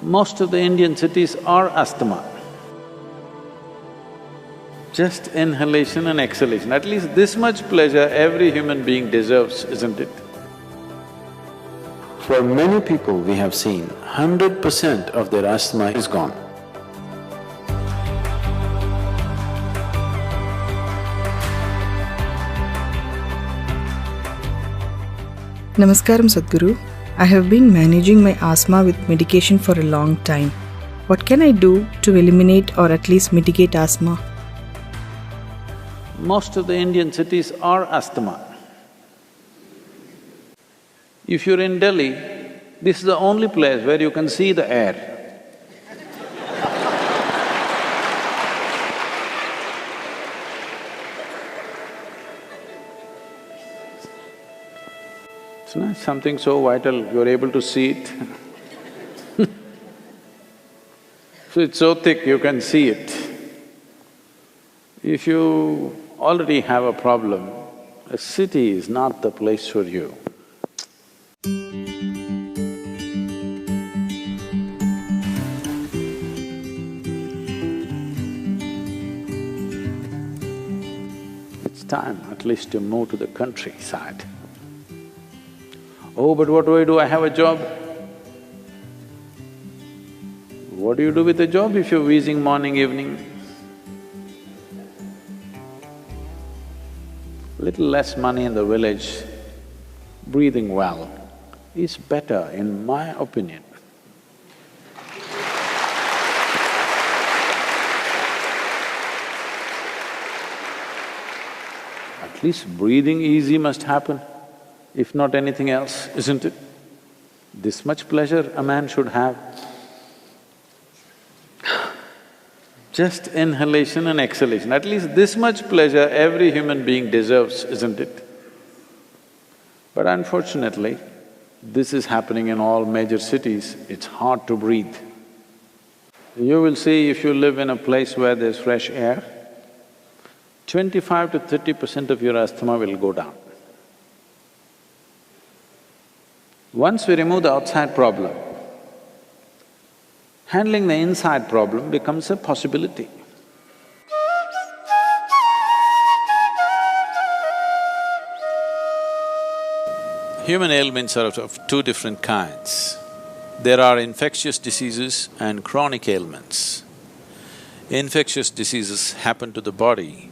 Most of the Indian cities are asthma. Just inhalation and exhalation, at least this much pleasure every human being deserves, isn't it? For many people we have seen, 100% of their asthma is gone. Namaskaram Sadhguru. I have been managing my asthma with medication for a long time. What can I do to eliminate or at least mitigate asthma? Most of the Indian cities are asthma. If you're in Delhi, this is the only place where you can see the air. It's not something so vital, you're able to see it. So it's so thick, you can see it. If you already have a problem, a city is not the place for you. It's time at least to move to the countryside. Oh, but what do? I have a job. What do you do with a job if you're wheezing morning, evening? Little less money in the village, breathing well is better in my opinion. At least breathing easy must happen, if not anything else, isn't it? This much pleasure a man should have. Just inhalation and exhalation, at least this much pleasure every human being deserves, isn't it? But unfortunately, this is happening in all major cities, it's hard to breathe. You will see if you live in a place where there's fresh air, 25 to 30% of your asthma will go down. Once we remove the outside problem, handling the inside problem becomes a possibility. Human ailments are of two different kinds. There are infectious diseases and chronic ailments. Infectious diseases happen to the body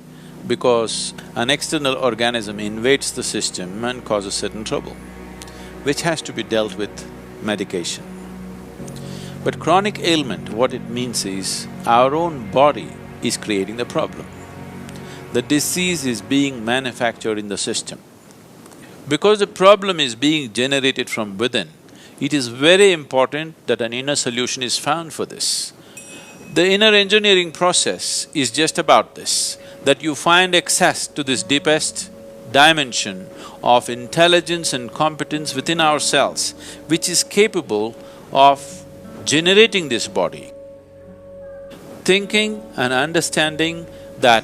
because an external organism invades the system and causes certain trouble, which has to be dealt with medication. But chronic ailment, what it means is, our own body is creating the problem. The disease is being manufactured in the system. Because the problem is being generated from within, it is very important that an inner solution is found for this. The inner engineering process is just about this, that you find access to this deepest dimension of intelligence and competence within ourselves, which is capable of generating this body. Thinking and understanding that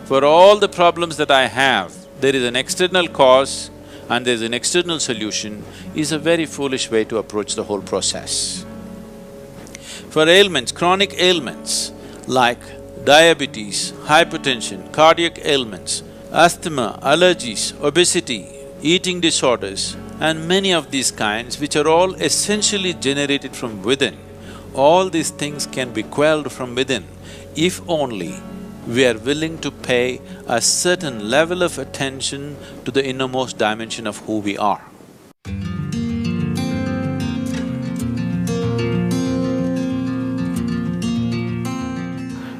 for all the problems that I have, there is an external cause and there is an external solution is a very foolish way to approach the whole process. For ailments, chronic ailments like diabetes, hypertension, cardiac ailments, asthma, allergies, obesity, eating disorders, and many of these kinds which are all essentially generated from within, all these things can be quelled from within if only we are willing to pay a certain level of attention to the innermost dimension of who we are.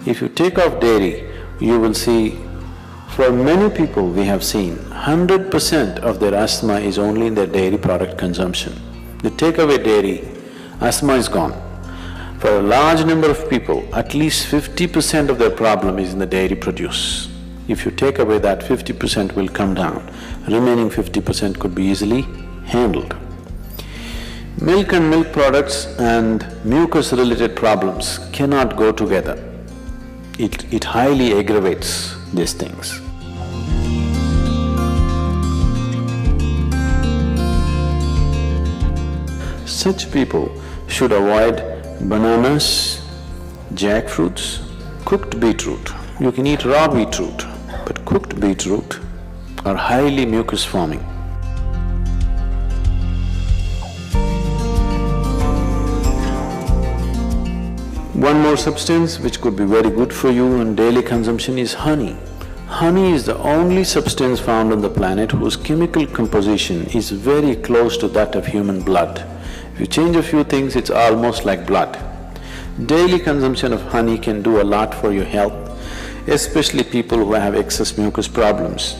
If you take off dairy, you will see, for many people we have seen, 100% of their asthma is only in their dairy product consumption. You take away dairy, asthma is gone. For a large number of people, at least 50% of their problem is in the dairy produce. If you take away that, 50% will come down, remaining 50% could be easily handled. Milk and milk products and mucus-related problems cannot go together. It highly aggravates these things. Such people should avoid bananas, jackfruits, cooked beetroot. You can eat raw beetroot, but cooked beetroot are highly mucus forming. One more substance which could be very good for you in daily consumption is honey. Honey is the only substance found on the planet whose chemical composition is very close to that of human blood. If you change a few things, it's almost like blood. Daily consumption of honey can do a lot for your health, especially people who have excess mucus problems.